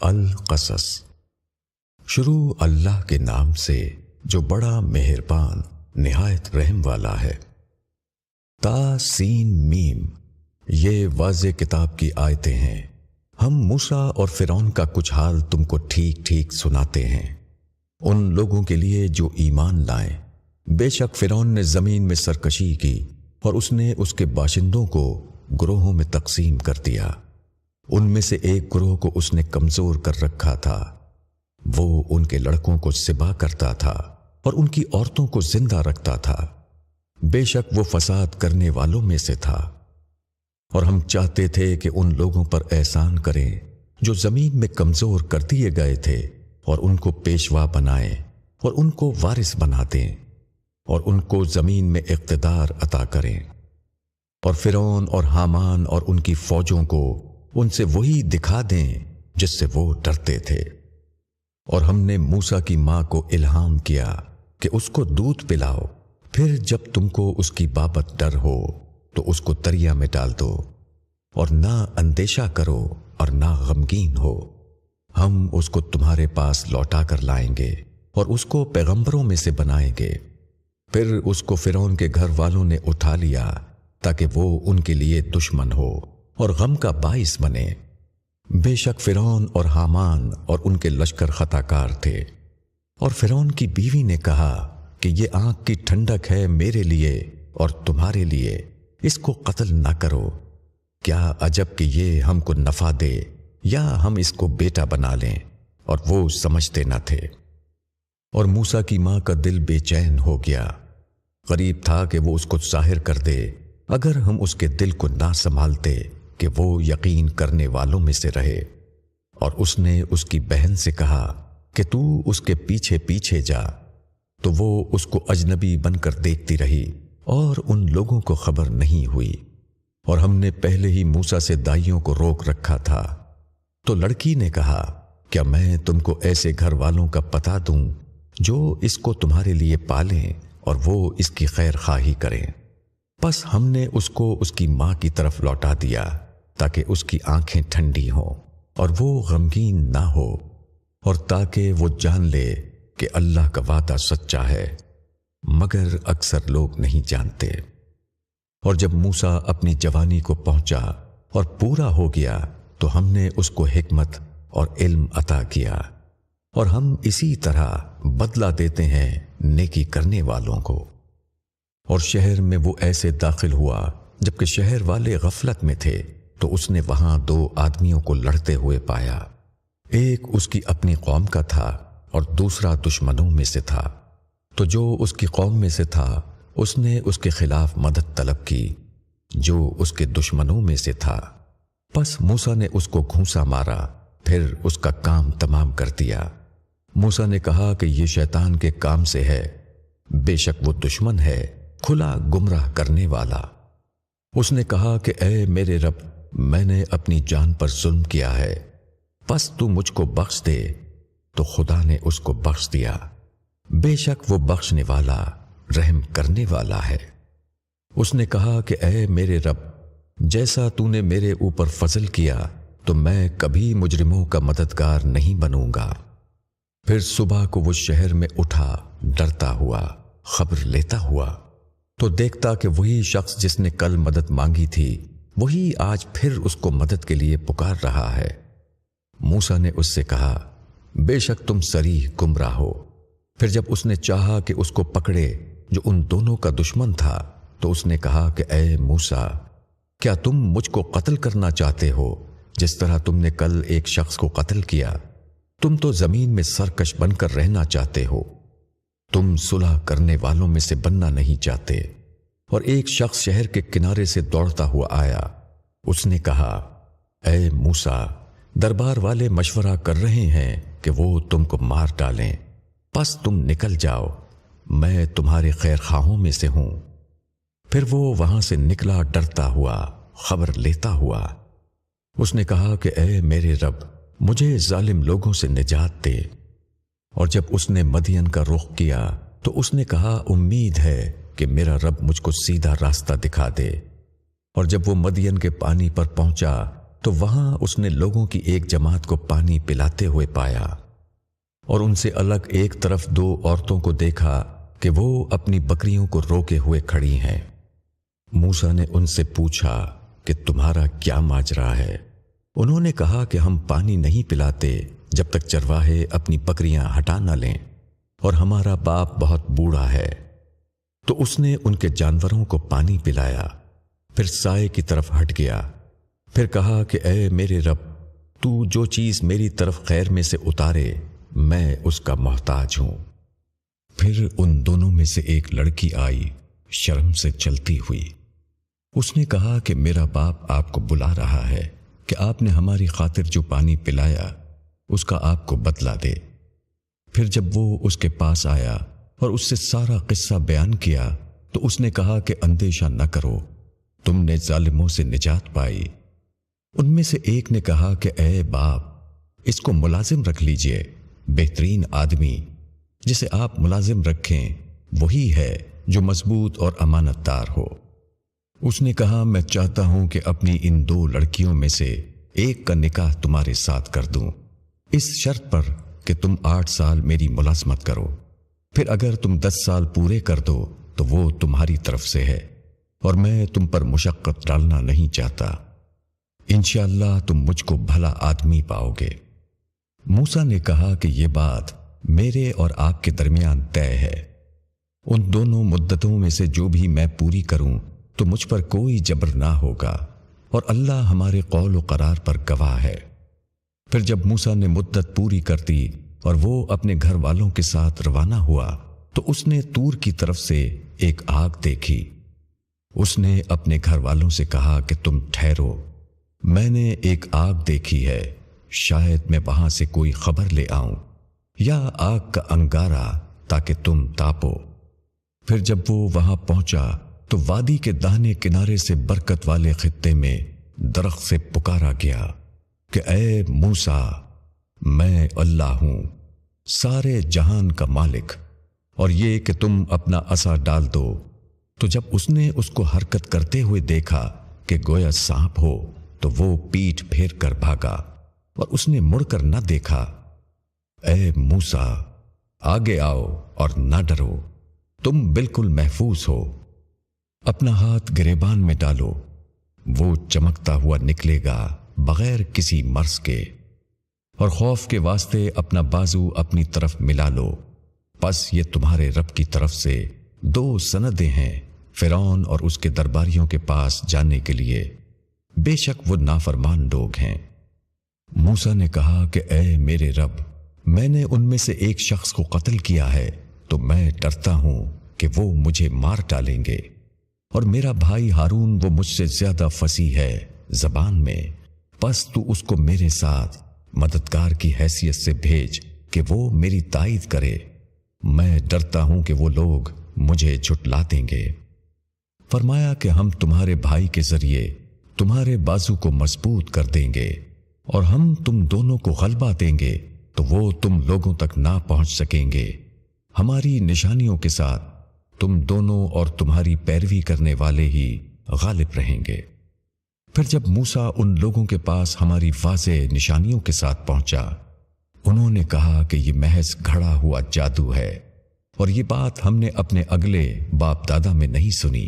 القصص۔ شروع اللہ کے نام سے جو بڑا مہربان نہایت رحم والا ہے۔ تا سین میم، یہ واضح کتاب کی آیتیں ہیں۔ ہم موسیٰ اور فرعون کا کچھ حال تم کو ٹھیک ٹھیک سناتے ہیں، ان لوگوں کے لیے جو ایمان لائیں۔ بے شک فرعون نے زمین میں سرکشی کی اور اس نے اس کے باشندوں کو گروہوں میں تقسیم کر دیا۔ ان میں سے ایک گروہ کو اس نے کمزور کر رکھا تھا، وہ ان کے لڑکوں کو ذبح کرتا تھا اور ان کی عورتوں کو زندہ رکھتا تھا۔ بے شک وہ فساد کرنے والوں میں سے تھا۔ اور ہم چاہتے تھے کہ ان لوگوں پر احسان کریں جو زمین میں کمزور کر دیے گئے تھے، اور ان کو پیشوا بنائیں اور ان کو وارث بنا دیں اور ان کو زمین میں اقتدار عطا کریں۔ اور فرعون اور حامان اور ان کی فوجوں کو ان سے وہی دکھا دیں جس سے وہ ڈرتے تھے۔ اور ہم نے موسیٰ کی ماں کو الہام کیا کہ اس کو دودھ پلاؤ، پھر جب تم کو اس کی بابت ڈر ہو تو اس کو دریا میں ڈال دو، اور نہ اندیشہ کرو اور نہ غمگین ہو، ہم اس کو تمہارے پاس لوٹا کر لائیں گے اور اس کو پیغمبروں میں سے بنائیں گے۔ پھر اس کو فرعون کے گھر والوں نے اٹھا لیا تاکہ وہ ان کے لیے دشمن ہو اور غم کا باعث بنے۔ بے شک فرعون اور حامان اور ان کے لشکر خطا کار تھے۔ اور فرعون کی بیوی نے کہا کہ یہ آنکھ کی ٹھنڈک ہے میرے لیے اور تمہارے لیے، اس کو قتل نہ کرو، کیا عجب کہ یہ ہم کو نفع دے یا ہم اس کو بیٹا بنا لیں۔ اور وہ سمجھتے نہ تھے۔ اور موسیٰ کی ماں کا دل بے چین ہو گیا، قریب تھا کہ وہ اس کو ظاہر کر دے اگر ہم اس کے دل کو نہ سنبھالتے کہ وہ یقین کرنے والوں میں سے رہے۔ اور اس نے اس کی بہن سے کہا کہ تو اس کے پیچھے پیچھے جا، تو وہ اس کو اجنبی بن کر دیکھتی رہی اور ان لوگوں کو خبر نہیں ہوئی۔ اور ہم نے پہلے ہی موسیٰ سے دائیوں کو روک رکھا تھا۔ تو لڑکی نے کہا، کیا میں تم کو ایسے گھر والوں کا پتہ دوں جو اس کو تمہارے لیے پالیں اور وہ اس کی خیر خواہی کریں؟ پس ہم نے اس کو اس کی ماں کی طرف لوٹا دیا تاکہ اس کی آنکھیں ٹھنڈی ہوں اور وہ غمگین نہ ہو، اور تاکہ وہ جان لے کہ اللہ کا وعدہ سچا ہے، مگر اکثر لوگ نہیں جانتے۔ اور جب موسیٰ اپنی جوانی کو پہنچا اور پورا ہو گیا تو ہم نے اس کو حکمت اور علم عطا کیا، اور ہم اسی طرح بدلہ دیتے ہیں نیکی کرنے والوں کو۔ اور شہر میں وہ ایسے داخل ہوا جبکہ شہر والے غفلت میں تھے، تو اس نے وہاں 2 آدمیوں کو لڑتے ہوئے پایا، ایک اس کی اپنی قوم کا تھا اور دوسرا دشمنوں میں سے تھا۔ تو جو اس کی قوم میں سے تھا اس نے اس کے خلاف مدد طلب کی جو اس کے دشمنوں میں سے تھا۔ پس موسیٰ نے اس کو گھونسا مارا، پھر اس کا کام تمام کر دیا۔ موسیٰ نے کہا کہ یہ شیطان کے کام سے ہے، بے شک وہ دشمن ہے، کھلا گمراہ کرنے والا۔ اس نے کہا کہ اے میرے رب، میں نے اپنی جان پر ظلم کیا ہے، پس تو مجھ کو بخش دے۔ تو خدا نے اس کو بخش دیا، بے شک وہ بخشنے والا رحم کرنے والا ہے۔ اس نے کہا کہ اے میرے رب، جیسا تو نے میرے اوپر فضل کیا تو میں کبھی مجرموں کا مددگار نہیں بنوں گا۔ پھر صبح کو وہ شہر میں اٹھا ڈرتا ہوا، خبر لیتا ہوا، تو دیکھتا کہ وہی شخص جس نے کل مدد مانگی تھی وہی آج پھر اس کو مدد کے لیے پکار رہا ہے۔ موسیٰ نے اس سے کہا، بے شک تم صریح گمراہ ہو۔ پھر جب اس نے چاہا کہ اس کو پکڑے جو ان دونوں کا دشمن تھا، تو اس نے کہا کہ اے موسیٰ، کیا تم مجھ کو قتل کرنا چاہتے ہو جس طرح تم نے کل ایک شخص کو قتل کیا؟ تم تو زمین میں سرکش بن کر رہنا چاہتے ہو، تم صلح کرنے والوں میں سے بننا نہیں چاہتے۔ اور ایک شخص شہر کے کنارے سے دوڑتا ہوا آیا، اس نے کہا، اے موسیٰ، دربار والے مشورہ کر رہے ہیں کہ وہ تم کو مار ڈالیں، پس تم نکل جاؤ، میں تمہارے خیر خواہوں میں سے ہوں۔ پھر وہ وہاں سے نکلا ڈرتا ہوا، خبر لیتا ہوا۔ اس نے کہا کہ اے میرے رب، مجھے ظالم لوگوں سے نجات دے۔ اور جب اس نے مدین کا رخ کیا تو اس نے کہا، امید ہے کہ میرا رب مجھ کو سیدھا راستہ دکھا دے۔ اور جب وہ مدین کے پانی پر پہنچا تو وہاں اس نے لوگوں کی ایک جماعت کو پانی پلاتے ہوئے پایا، اور ان سے الگ ایک طرف 2 عورتوں کو دیکھا کہ وہ اپنی بکریوں کو روکے ہوئے کھڑی ہیں۔ موسیٰ نے ان سے پوچھا کہ تمہارا کیا ماجرا ہے؟ انہوں نے کہا کہ ہم پانی نہیں پلاتے جب تک چرواہے اپنی بکریاں ہٹا نہ لیں، اور ہمارا باپ بہت بوڑھا ہے۔ تو اس نے ان کے جانوروں کو پانی پلایا، پھر سائے کی طرف ہٹ گیا، پھر کہا کہ اے میرے رب، تو جو چیز میری طرف خیر میں سے اتارے میں اس کا محتاج ہوں۔ پھر ان دونوں میں سے ایک لڑکی آئی، شرم سے چلتی ہوئی۔ اس نے کہا کہ میرا باپ آپ کو بلا رہا ہے کہ آپ نے ہماری خاطر جو پانی پلایا اس کا آپ کو بدلہ دے۔ پھر جب وہ اس کے پاس آیا اور اس سے سارا قصہ بیان کیا تو اس نے کہا کہ اندیشہ نہ کرو، تم نے ظالموں سے نجات پائی۔ ان میں سے ایک نے کہا کہ اے باپ، اس کو ملازم رکھ لیجئے، بہترین آدمی جسے آپ ملازم رکھیں وہی ہے جو مضبوط اور امانت دار ہو۔ اس نے کہا میں چاہتا ہوں کہ اپنی ان 2 لڑکیوں میں سے ایک کا نکاح تمہارے ساتھ کر دوں، اس شرط پر کہ تم 8 سال میری ملازمت کرو، پھر اگر تم 10 سال پورے کر دو تو وہ تمہاری طرف سے ہے، اور میں تم پر مشقت ڈالنا نہیں چاہتا۔ انشاءاللہ تم مجھ کو بھلا آدمی پاؤ گے۔ موسیٰ نے کہا کہ یہ بات میرے اور آپ کے درمیان طے ہے، ان دونوں مدتوں میں سے جو بھی میں پوری کروں تو مجھ پر کوئی جبر نہ ہوگا، اور اللہ ہمارے قول و قرار پر گواہ ہے۔ پھر جب موسیٰ نے مدت پوری کر دی اور وہ اپنے گھر والوں کے ساتھ روانہ ہوا تو اس نے طور کی طرف سے ایک آگ دیکھی۔ اس نے اپنے گھر والوں سے کہا کہ تم ٹھہرو، میں نے ایک آگ دیکھی ہے، شاید میں وہاں سے کوئی خبر لے آؤں یا آگ کا انگارہ تاکہ تم تاپو۔ پھر جب وہ وہاں پہنچا تو وادی کے داہنے کنارے سے برکت والے خطے میں درخت سے پکارا گیا کہ اے موسیٰ، میں اللہ ہوں، سارے جہان کا مالک، اور یہ کہ تم اپنا عصا ڈال دو۔ تو جب اس نے اس کو حرکت کرتے ہوئے دیکھا کہ گویا سانپ ہو تو وہ پیٹھ پھیر کر بھاگا، اور اس نے مڑ کر نہ دیکھا۔ اے موسیٰ، آگے آؤ اور نہ ڈرو، تم بالکل محفوظ ہو، اپنا ہاتھ گریبان میں ڈالو، وہ چمکتا ہوا نکلے گا بغیر کسی مرض کے، اور خوف کے واسطے اپنا بازو اپنی طرف ملا لو، پس یہ تمہارے رب کی طرف سے 2 سندیں ہیں فرعون اور اس کے درباریوں کے پاس جانے کے لیے، بے شک وہ نافرمان لوگ ہیں۔ موسیٰ نے کہا کہ اے میرے رب، میں نے ان میں سے ایک شخص کو قتل کیا ہے تو میں ڈرتا ہوں کہ وہ مجھے مار ڈالیں گے، اور میرا بھائی ہارون وہ مجھ سے زیادہ فصیح ہے زبان میں، پس تو اس کو میرے ساتھ مددگار کی حیثیت سے بھیج کہ وہ میری تائید کرے، میں ڈرتا ہوں کہ وہ لوگ مجھے جھٹلا دیں گے۔ فرمایا کہ ہم تمہارے بھائی کے ذریعے تمہارے بازو کو مضبوط کر دیں گے، اور ہم تم دونوں کو غلبہ دیں گے تو وہ تم لوگوں تک نہ پہنچ سکیں گے، ہماری نشانیوں کے ساتھ تم دونوں اور تمہاری پیروی کرنے والے ہی غالب رہیں گے۔ پھر جب موسیٰ ان لوگوں کے پاس ہماری واضح نشانیوں کے ساتھ پہنچا، انہوں نے کہا کہ یہ محض گھڑا ہوا جادو ہے، اور یہ بات ہم نے اپنے اگلے باپ دادا میں نہیں سنی۔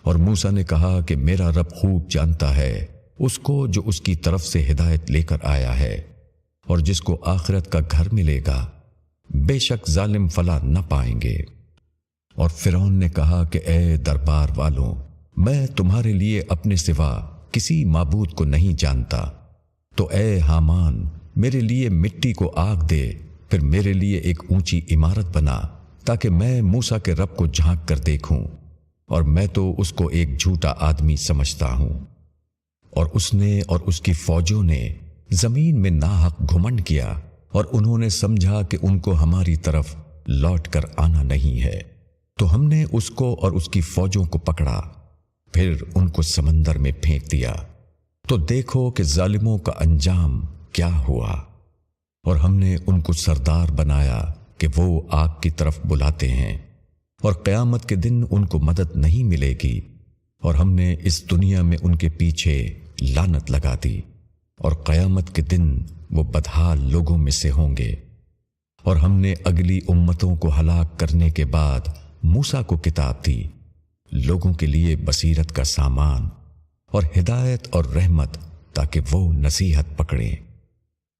اور موسیٰ نے کہا کہ میرا رب خوب جانتا ہے اس کو جو اس کی طرف سے ہدایت لے کر آیا ہے، اور جس کو آخرت کا گھر ملے گا، بے شک ظالم فلاح نہ پائیں گے۔ اور فرعون نے کہا کہ اے دربار والوں، میں تمہارے لیے اپنے سوا کسی معبود کو نہیں جانتا، تو اے حامان، میرے لیے مٹی کو آگ دے، پھر میرے لیے ایک اونچی عمارت بنا تاکہ میں موسیٰ کے رب کو جھانک کر دیکھوں، اور میں تو اس کو ایک جھوٹا آدمی سمجھتا ہوں۔ اور اس نے اور اس کی فوجوں نے زمین میں ناحق گھمنڈ کیا، اور انہوں نے سمجھا کہ ان کو ہماری طرف لوٹ کر آنا نہیں ہے، تو ہم نے اس کو اور اس کی فوجوں کو پکڑا، پھر ان کو سمندر میں پھینک دیا، تو دیکھو کہ ظالموں کا انجام کیا ہوا۔ اور ہم نے ان کو سردار بنایا کہ وہ آگ کی طرف بلاتے ہیں، اور قیامت کے دن ان کو مدد نہیں ملے گی، اور ہم نے اس دنیا میں ان کے پیچھے لعنت لگا دی، اور قیامت کے دن وہ بدحال لوگوں میں سے ہوں گے۔ اور ہم نے اگلی امتوں کو ہلاک کرنے کے بعد موسیٰ کو کتاب دی، لوگوں کے لیے بصیرت کا سامان اور ہدایت اور رحمت، تاکہ وہ نصیحت پکڑیں۔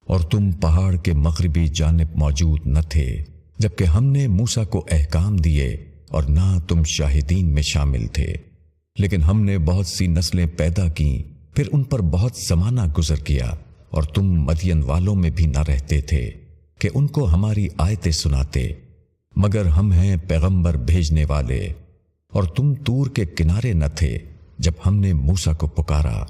اور تم پہاڑ کے مغربی جانب موجود نہ تھے جبکہ ہم نے موسیٰ کو احکام دیے، اور نہ تم شاہدین میں شامل تھے، لیکن ہم نے بہت سی نسلیں پیدا کیں، پھر ان پر بہت زمانہ گزر گیا، اور تم مدین والوں میں بھی نہ رہتے تھے کہ ان کو ہماری آیتیں سناتے، مگر ہم ہیں پیغمبر بھیجنے والے۔ اور تم طور کے کنارے نہ تھے جب ہم نے موسیٰ کو پکارا،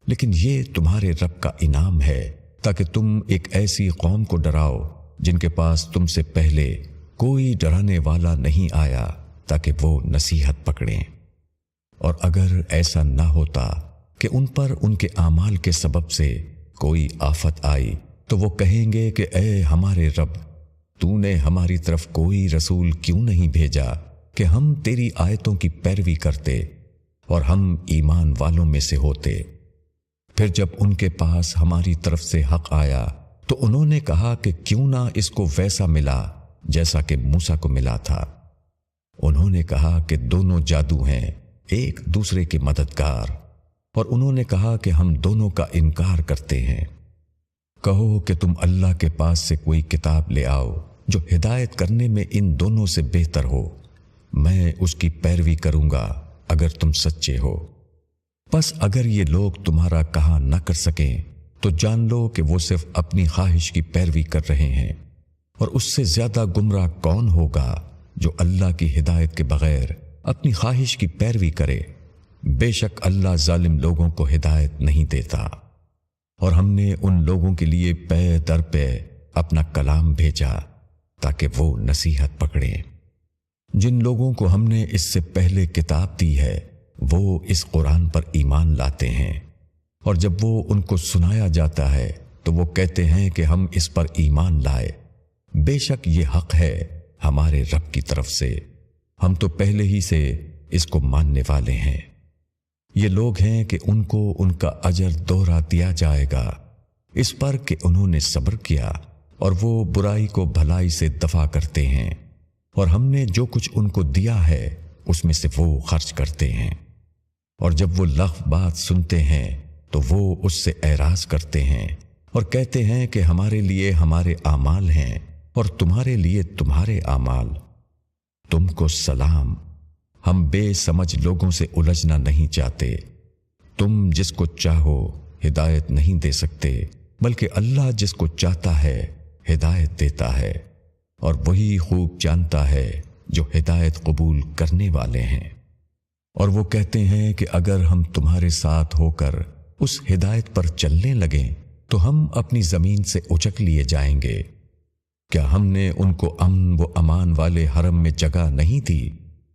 لیکن یہ تمہارے رب کا انعام ہے تاکہ تم ایک ایسی قوم کو ڈراؤ جن کے پاس تم سے پہلے کوئی ڈرانے والا نہیں آیا، تاکہ وہ نصیحت پکڑیں۔ اور اگر ایسا نہ ہوتا کہ ان پر ان کے اعمال کے سبب سے کوئی آفت آئی تو وہ کہیں گے کہ اے ہمارے رب، تو نے ہماری طرف کوئی رسول کیوں نہیں بھیجا کہ ہم تیری آیتوں کی پیروی کرتے اور ہم ایمان والوں میں سے ہوتے۔ پھر جب ان کے پاس ہماری طرف سے حق آیا تو انہوں نے کہا کہ کیوں نہ اس کو ویسا ملا جیسا کہ موسیٰ کو ملا تھا۔ انہوں نے کہا کہ دونوں جادو ہیں، ایک دوسرے کے مددگار، اور انہوں نے کہا کہ ہم دونوں کا انکار کرتے ہیں۔ کہو کہ تم اللہ کے پاس سے کوئی کتاب لے آؤ جو ہدایت کرنے میں ان دونوں سے بہتر ہو، میں اس کی پیروی کروں گا اگر تم سچے ہو۔ پس اگر یہ لوگ تمہارا کہا نہ کر سکیں تو جان لو کہ وہ صرف اپنی خواہش کی پیروی کر رہے ہیں، اور اس سے زیادہ گمراہ کون ہوگا جو اللہ کی ہدایت کے بغیر اپنی خواہش کی پیروی کرے۔ بے شک اللہ ظالم لوگوں کو ہدایت نہیں دیتا۔ اور ہم نے ان لوگوں کے لیے پے در پے اپنا کلام بھیجا تاکہ وہ نصیحت پکڑیں۔ جن لوگوں کو ہم نے اس سے پہلے کتاب دی ہے وہ اس قرآن پر ایمان لاتے ہیں، اور جب وہ ان کو سنایا جاتا ہے تو وہ کہتے ہیں کہ ہم اس پر ایمان لائے۔ بے شک یہ حق ہے ہمارے رب کی طرف سے، ہم تو پہلے ہی سے اس کو ماننے والے ہیں۔ یہ لوگ ہیں کہ ان کو ان کا اجر دوہرا دیا جائے گا، اس پر کہ انہوں نے صبر کیا اور وہ برائی کو بھلائی سے دفع کرتے ہیں، اور ہم نے جو کچھ ان کو دیا ہے اس میں سے وہ خرچ کرتے ہیں۔ اور جب وہ لغو بات سنتے ہیں تو وہ اس سے اعراض کرتے ہیں اور کہتے ہیں کہ ہمارے لیے ہمارے اعمال ہیں اور تمہارے لیے تمہارے اعمال۔ تم کو سلام، ہم بے سمجھ لوگوں سے الجھنا نہیں چاہتے۔ تم جس کو چاہو ہدایت نہیں دے سکتے، بلکہ اللہ جس کو چاہتا ہے ہدایت دیتا ہے، اور وہی خوب جانتا ہے جو ہدایت قبول کرنے والے ہیں۔ اور وہ کہتے ہیں کہ اگر ہم تمہارے ساتھ ہو کر اس ہدایت پر چلنے لگیں تو ہم اپنی زمین سے اچک لیے جائیں گے۔ کیا ہم نے ان کو امن و امان والے حرم میں جگہ نہیں دی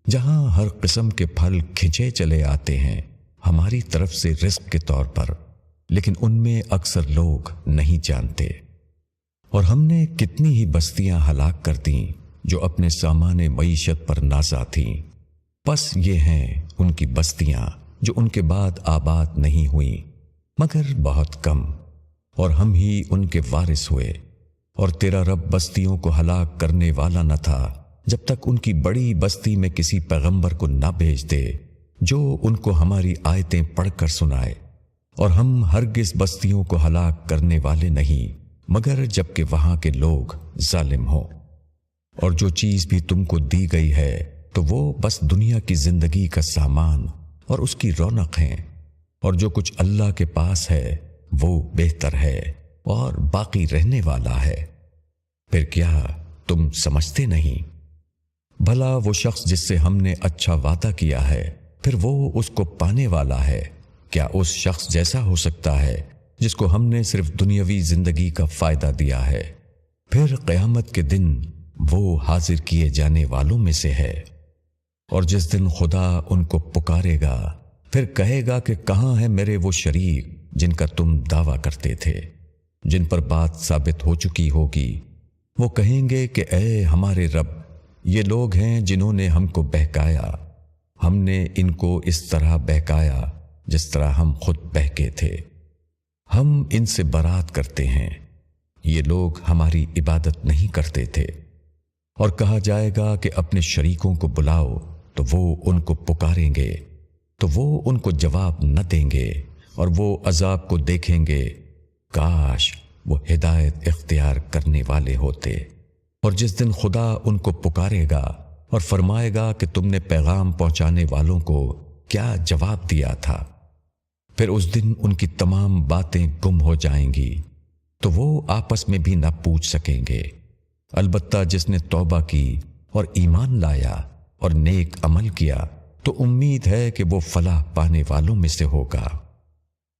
جہاں ہر قسم کے پھل کھنچے چلے آتے ہیں ہماری طرف سے رزق کے طور پر، لیکن ان میں اکثر لوگ نہیں جانتے۔ اور ہم نے کتنی ہی بستیاں ہلاک کر دیں جو اپنے سامان معیشت پر نازا تھیں، پس یہ ہیں ان کی بستیاں جو ان کے بعد آباد نہیں ہوئیں مگر بہت کم، اور ہم ہی ان کے وارث ہوئے۔ اور تیرا رب بستیوں کو ہلاک کرنے والا نہ تھا جب تک ان کی بڑی بستی میں کسی پیغمبر کو نہ بھیج دے جو ان کو ہماری آیتیں پڑھ کر سنائے، اور ہم ہرگز بستیوں کو ہلاک کرنے والے نہیں مگر جب کہ وہاں کے لوگ ظالم ہوں۔ اور جو چیز بھی تم کو دی گئی ہے تو وہ بس دنیا کی زندگی کا سامان اور اس کی رونق ہیں، اور جو کچھ اللہ کے پاس ہے وہ بہتر ہے اور باقی رہنے والا ہے۔ پھر کیا تم سمجھتے نہیں؟ بھلا وہ شخص جس سے ہم نے اچھا وعدہ کیا ہے پھر وہ اس کو پانے والا ہے، کیا اس شخص جیسا ہو سکتا ہے جس کو ہم نے صرف دنیاوی زندگی کا فائدہ دیا ہے؟ پھر قیامت کے دن وہ حاضر کیے جانے والوں میں سے ہے۔ اور جس دن خدا ان کو پکارے گا پھر کہے گا کہ کہاں ہیں میرے وہ شریک جن کا تم دعویٰ کرتے تھے، جن پر بات ثابت ہو چکی ہوگی؟ وہ کہیں گے کہ اے ہمارے رب، یہ لوگ ہیں جنہوں نے ہم کو بہکایا، ہم نے ان کو اس طرح بہکایا جس طرح ہم خود بہکے تھے۔ ہم ان سے برات کرتے ہیں، یہ لوگ ہماری عبادت نہیں کرتے تھے۔ اور کہا جائے گا کہ اپنے شریکوں کو بلاؤ تو وہ ان کو پکاریں گے تو وہ ان کو جواب نہ دیں گے اور وہ عذاب کو دیکھیں گے، کاش وہ ہدایت اختیار کرنے والے ہوتے۔ اور جس دن خدا ان کو پکارے گا اور فرمائے گا کہ تم نے پیغام پہنچانے والوں کو کیا جواب دیا تھا، پھر اس دن ان کی تمام باتیں گم ہو جائیں گی تو وہ آپس میں بھی نہ پوچھ سکیں گے۔ البتہ جس نے توبہ کی اور ایمان لایا اور نیک عمل کیا تو امید ہے کہ وہ فلاح پانے والوں میں سے ہوگا۔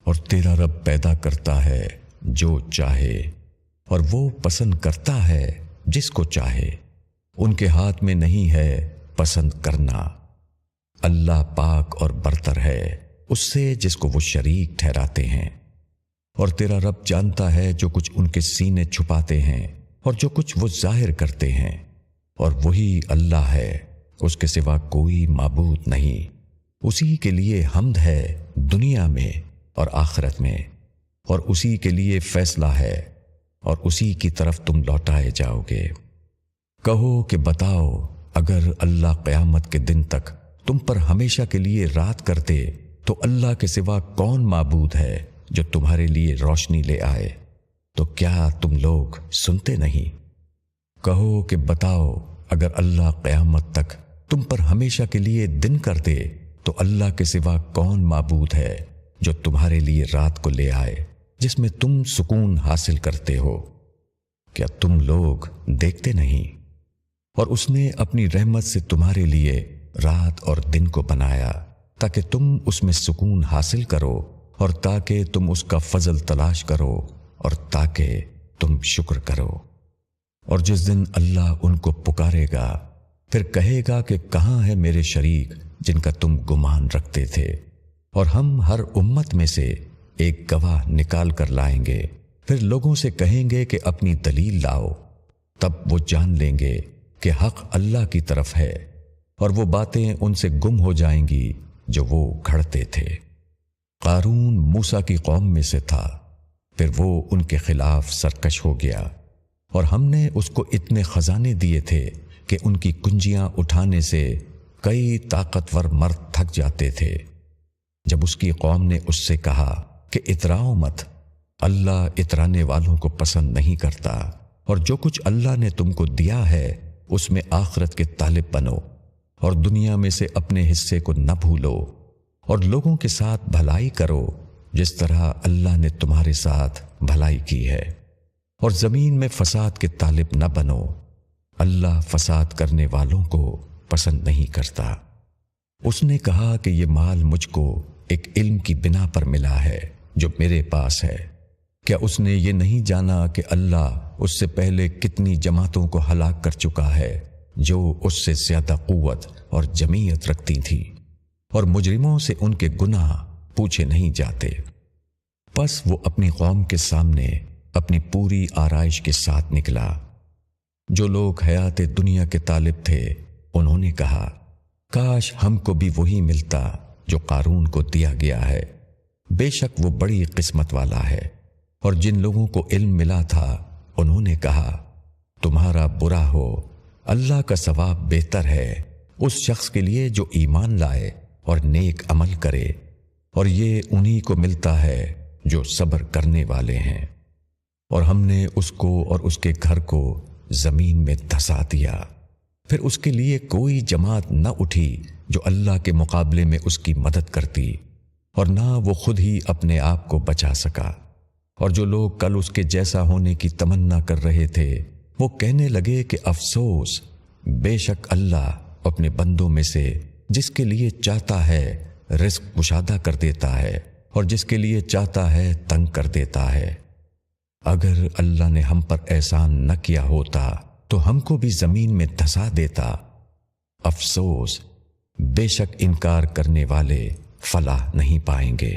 اور تیرا رب پیدا کرتا ہے جو چاہے اور وہ پسند کرتا ہے جس کو چاہے، ان کے ہاتھ میں نہیں ہے پسند کرنا۔ اللہ پاک اور برتر ہے اس سے جس کو وہ شریک ٹھہراتے ہیں۔ اور تیرا رب جانتا ہے جو کچھ ان کے سینے چھپاتے ہیں اور جو کچھ وہ ظاہر کرتے ہیں، اور وہی اللہ ہے، اس کے سوا کوئی معبود نہیں۔ اسی کے لیے حمد ہے دنیا میں اور آخرت میں، اور اسی کے لیے فیصلہ ہے اور اسی کی طرف تم لوٹائے جاؤ گے۔ کہو کہ بتاؤ، اگر اللہ قیامت کے دن تک تم پر ہمیشہ کے لیے رات کر دے تو اللہ کے سوا کون معبود ہے جو تمہارے لیے روشنی لے آئے؟ تو کیا تم لوگ سنتے نہیں؟ کہو کہ بتاؤ، اگر اللہ قیامت تک تم پر ہمیشہ کے لیے دن کر دے تو اللہ کے سوا کون معبود ہے جو تمہارے لیے رات کو لے آئے جس میں تم سکون حاصل کرتے ہو؟ کیا تم لوگ دیکھتے نہیں؟ اور اس نے اپنی رحمت سے تمہارے لیے رات اور دن کو بنایا تاکہ تم اس میں سکون حاصل کرو اور تاکہ تم اس کا فضل تلاش کرو اور تاکہ تم شکر کرو۔ اور جس دن اللہ ان کو پکارے گا پھر کہے گا کہ کہاں ہے میرے شریک جن کا تم گمان رکھتے تھے؟ اور ہم ہر امت میں سے ایک گواہ نکال کر لائیں گے، پھر لوگوں سے کہیں گے کہ اپنی دلیل لاؤ، تب وہ جان لیں گے کہ حق اللہ کی طرف ہے، اور وہ باتیں ان سے گم ہو جائیں گی جو وہ گھڑتے تھے۔ قارون موسیٰ کی قوم میں سے تھا، پھر وہ ان کے خلاف سرکش ہو گیا، اور ہم نے اس کو اتنے خزانے دیے تھے کہ ان کی کنجیاں اٹھانے سے کئی طاقتور مرد تھک جاتے تھے۔ جب اس کی قوم نے اس سے کہا کہ اتراؤ مت، اللہ اترانے والوں کو پسند نہیں کرتا، اور جو کچھ اللہ نے تم کو دیا ہے اس میں آخرت کے طالب بنو، اور دنیا میں سے اپنے حصے کو نہ بھولو، اور لوگوں کے ساتھ بھلائی کرو جس طرح اللہ نے تمہارے ساتھ بھلائی کی ہے، اور زمین میں فساد کے طالب نہ بنو، اللہ فساد کرنے والوں کو پسند نہیں کرتا۔ اس نے کہا کہ یہ مال مجھ کو ایک علم کی بنا پر ملا ہے جو میرے پاس ہے۔ کیا اس نے یہ نہیں جانا کہ اللہ اس سے پہلے کتنی جماعتوں کو ہلاک کر چکا ہے جو اس سے زیادہ قوت اور جمعیت رکھتی تھی، اور مجرموں سے ان کے گناہ پوچھے نہیں جاتے؟ پس وہ اپنی قوم کے سامنے اپنی پوری آرائش کے ساتھ نکلا۔ جو لوگ حیات دنیا کے طالب تھے انہوں نے کہا، کاش ہم کو بھی وہی ملتا جو قارون کو دیا گیا ہے، بے شک وہ بڑی قسمت والا ہے۔ اور جن لوگوں کو علم ملا تھا انہوں نے کہا، تمہارا برا ہو، اللہ کا ثواب بہتر ہے اس شخص کے لیے جو ایمان لائے اور نیک عمل کرے، اور یہ انہی کو ملتا ہے جو صبر کرنے والے ہیں۔ اور ہم نے اس کو اور اس کے گھر کو زمین میں دھسا دیا، پھر اس کے لیے کوئی جماعت نہ اٹھی جو اللہ کے مقابلے میں اس کی مدد کرتی، اور نہ وہ خود ہی اپنے آپ کو بچا سکا۔ اور جو لوگ کل اس کے جیسا ہونے کی تمنا کر رہے تھے وہ کہنے لگے کہ افسوس، بے شک اللہ اپنے بندوں میں سے جس کے لیے چاہتا ہے رزق کشادہ کر دیتا ہے اور جس کے لیے چاہتا ہے تنگ کر دیتا ہے۔ اگر اللہ نے ہم پر احسان نہ کیا ہوتا تو ہم کو بھی زمین میں دھسا دیتا۔ افسوس، بے شک انکار کرنے والے فلاح نہیں پائیں گے۔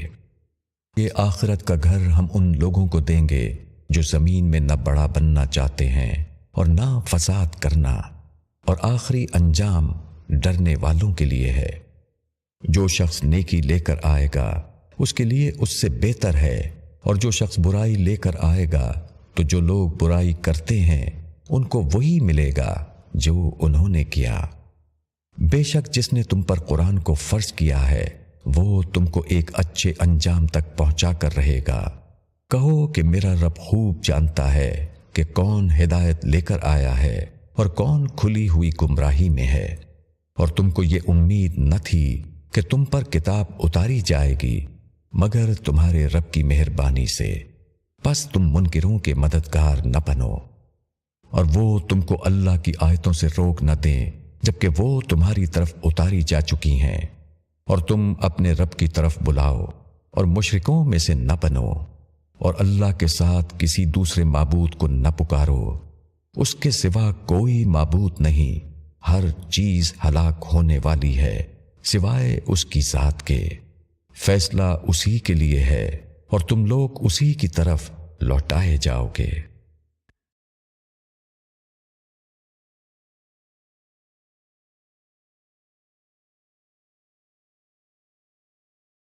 یہ آخرت کا گھر ہم ان لوگوں کو دیں گے جو زمین میں نہ بڑا بننا چاہتے ہیں اور نہ فساد کرنا، اور آخری انجام ڈرنے والوں کے لیے ہے۔ جو شخص نیکی لے کر آئے گا اس کے لیے اس سے بہتر ہے اور جو شخص برائی لے کر آئے گا تو جو لوگ برائی کرتے ہیں ان کو وہی ملے گا جو انہوں نے کیا۔ بے شک جس نے تم پر قرآن کو فرض کیا ہے وہ تم کو ایک اچھے انجام تک پہنچا کر رہے گا۔ کہو کہ میرا رب خوب جانتا ہے کہ کون ہدایت لے کر آیا ہے اور کون کھلی ہوئی گمراہی میں ہے، اور تم کو یہ امید نہ تھی کہ تم پر کتاب اتاری جائے گی مگر تمہارے رب کی مہربانی سے، پس تم منکروں کے مددگار نہ بنو، اور وہ تم کو اللہ کی آیتوں سے روک نہ دیں جبکہ وہ تمہاری طرف اتاری جا چکی ہیں، اور تم اپنے رب کی طرف بلاؤ اور مشرکوں میں سے نہ بنو، اور اللہ کے ساتھ کسی دوسرے معبود کو نہ پکارو، اس کے سوا کوئی معبود نہیں، ہر چیز ہلاک ہونے والی ہے سوائے اس کی ذات کے، فیصلہ اسی کے لیے ہے اور تم لوگ اسی کی طرف لوٹائے جاؤ گے۔